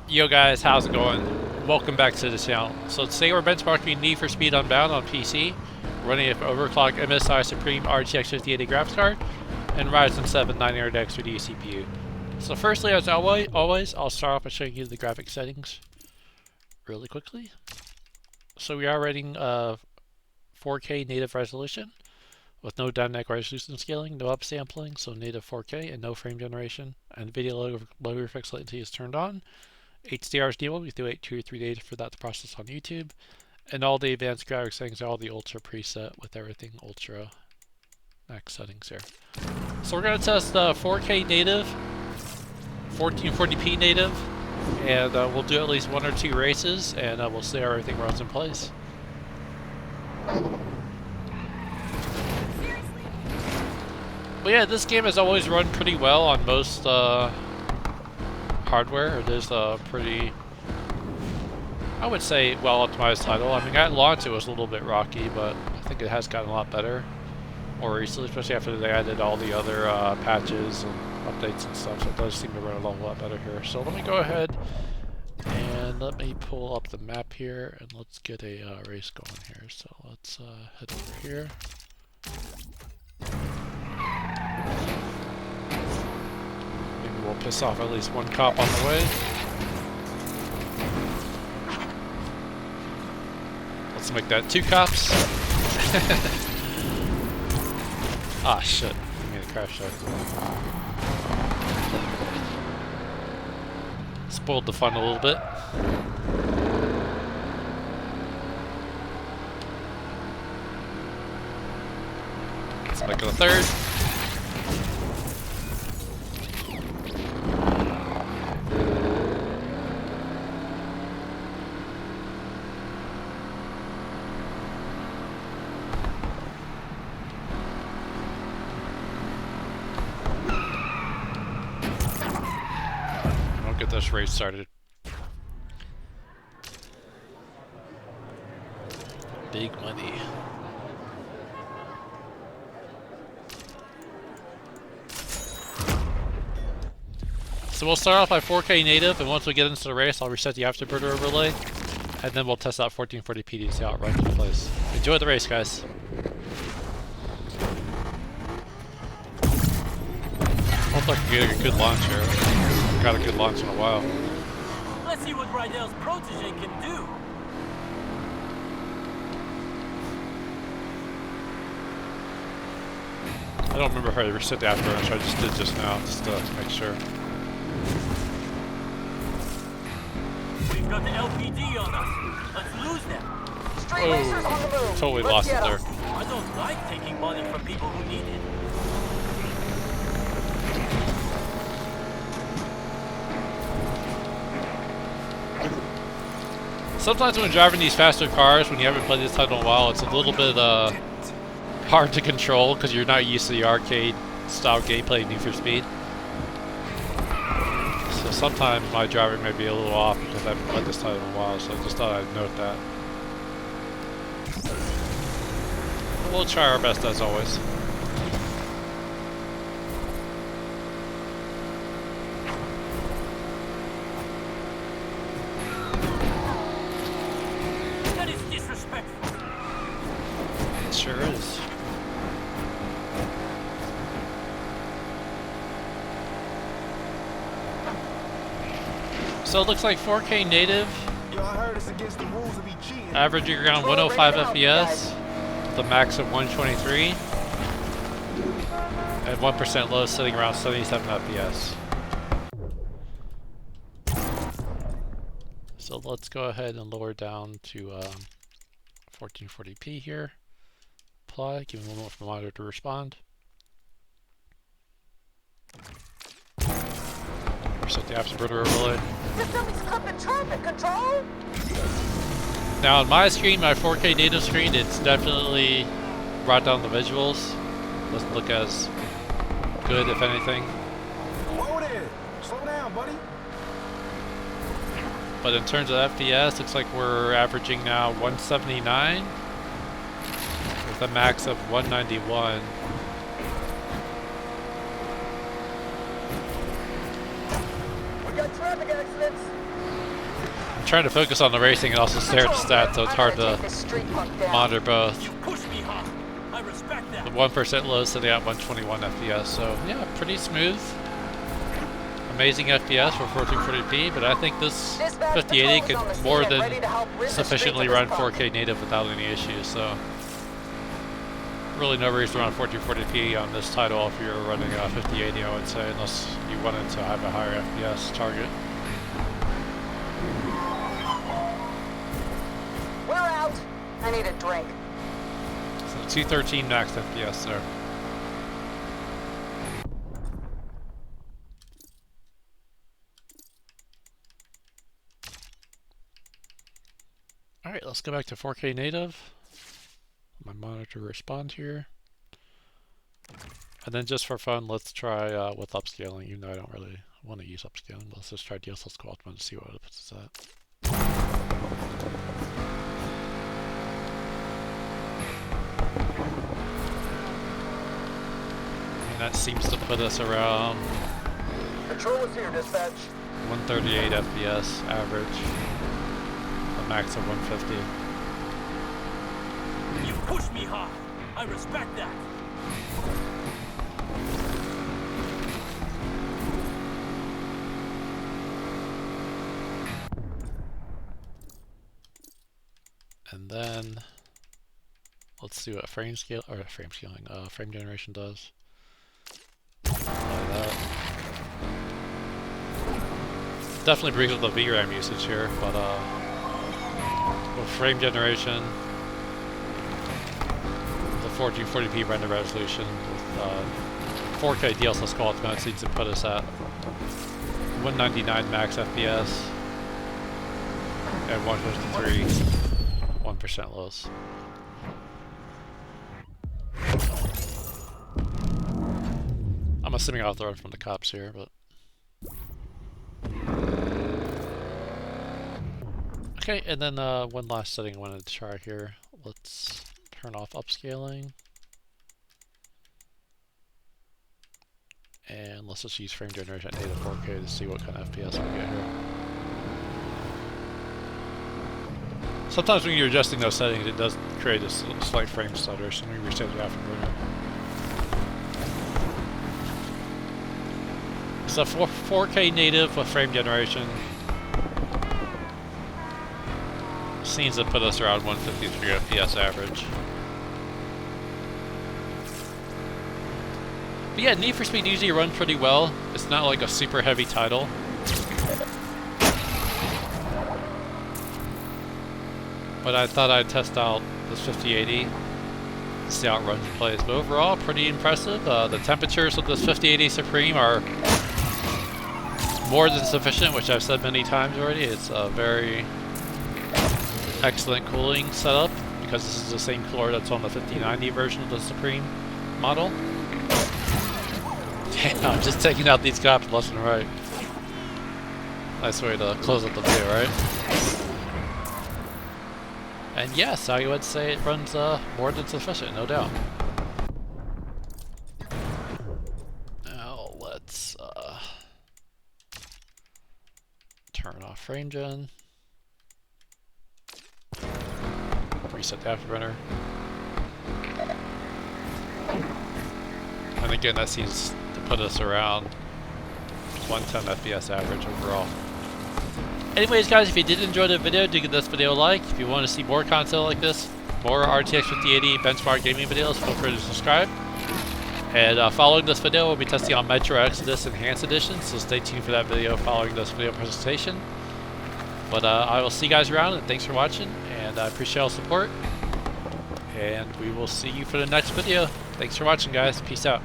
Yo guys, how's it going? Welcome back to the channel. So today we're benchmarking Need For Speed Unbound on PC, running an overclocked MSI Surpim RTX 5080 graphics card, and Ryzen 7 900X 3D CPU. So firstly, as always, I'll start off by showing you the graphics settings really quickly. So we are running 4K native resolution with no dynamic resolution scaling, no upsampling, so native 4K and no frame generation. NVIDIA low reflex latency is turned on. HDR is enabled. We have to wait 2 or 3 days for that to process on YouTube. And all the advanced graphics settings are all the ultra preset with everything ultra max settings here. So we're going to test 4K native, 1440p native, and we'll do at least 1 or 2 races, and we'll see how everything runs in place. But yeah, this game has always run pretty well on most hardware. It is a pretty, I would say, well optimized title. I mean, at launch it was a little bit rocky, but I think it has gotten a lot better more recently, especially after they added all the other patches and updates and stuff. So it does seem to run a lot better here. So let me go ahead and let me pull up the map here, and let's get a race going here. So let's head over here. We'll piss off at least one cop on the way. Let's make that 2 cops. Ah, shit. I made a crash there. Spoiled the fun a little bit. Let's make it a 3rd. Get this race started. Big money. So we'll start off by 4K native, and once we get into the race, I'll reset the afterburner overlay, and then we'll test out 1440p to see how it runs in place. Enjoy the race, guys. Looks like we get a good launch here. Got a good launch in a while. Let's see what Rydell's protege can do. I don't remember how to reset the afterburner, so I just did just now, just to make sure. We've got the LPD on us. Let's lose them. Street racers on the move. Totally lost it there. I don't like taking money from people who need it. Sometimes when driving these faster cars, when you haven't played this title in a while, it's a little bit hard to control because you're not used to the arcade style gameplay of Need For Speed. So sometimes my driving may be a little off because I haven't played this title in a while, so I just thought I'd note that. We'll try our best as always. That is disrespectful. It sure is. So it looks like 4K native, averaging around 105 FPS, with a max of 123, and 1% low sitting around 77 FPS. So let's go ahead and lower down to 1440p here. Apply, give me one more for the monitor to respond. Reset the afterburner overlay. Somebody's clipping traffic control. Now on my screen, my 4K native screen, it's definitely brought down the visuals. Doesn't look as good, if anything. Whoa there! Slow down, buddy. But in terms of FPS, looks like we're averaging now 179 with a max of 191. We got traffic accidents. I'm trying to focus on the racing and also stare at the stats, so it's hard to monitor both. You push me hard. I respect that. The 1% low sitting at 121 FPS, so yeah, pretty smooth. Amazing FPS for 1440p, but I think this 5080 could more than sufficiently run 4K native without any issues, so really no reason to run 1440p on this title if you're running a 5080, I would say, unless you wanted to have a higher FPS target. We're out. I need a drink. So 213 max FPS there. Alright, let's go back to 4K native. My monitor respond here. And then just for fun, let's try with upscaling, even though I don't really want to use upscaling. Let's just try DLSS Ultimate and see what it puts us at. And that seems to put us around Control is here, dispatch. 138 FPS average. A max of 150. You push me hard. I respect that. And then let's see what frame generation does. Apply that. Definitely brings up the VRAM usage here, but with frame generation, the 1440p render resolution with 4K DLSS Ultimate seems to put us at 199 max FPS and 153 1% lows. I'm assuming I'll have to run from the cops here, but okay. And then one last setting I wanted to try here. Let's turn off upscaling, and let's just use frame generation at native 4K to see what kind of FPS we get here. Sometimes when you're adjusting those settings, it does create a slight frame stutter, so let me reset the afterburner. So 4K native with frame generation seems to put us around 153 FPS average. But yeah, Need for Speed usually runs pretty well. It's not like a super heavy title. But I thought I'd test out this 5080, see how it runs and plays. But overall, pretty impressive. The temperatures of this 5080 Supreme are more than sufficient, which I've said many times already. It's a very excellent cooling setup because this is the same cooler that's on the 5090 version of the Supreme model. Damn, I'm just taking out these cops left and right. Nice way to close up the video, right? And yes, I would say it runs more than sufficient, no doubt. Now let's turn off frame gen. Reset the afterburner. And again, that seems to put us around 110 FPS average overall. Anyways guys, if you did enjoy the video, do give this video a like. If you want to see more content like this, more RTX 5080 benchmark gaming videos, feel free to subscribe. And following this video, we'll be testing on Metro Exodus Enhanced Edition, so stay tuned for that video following this video presentation. But I will see you guys around, and thanks for watching, and I appreciate all the support. And we will see you for the next video. Thanks for watching guys, peace out.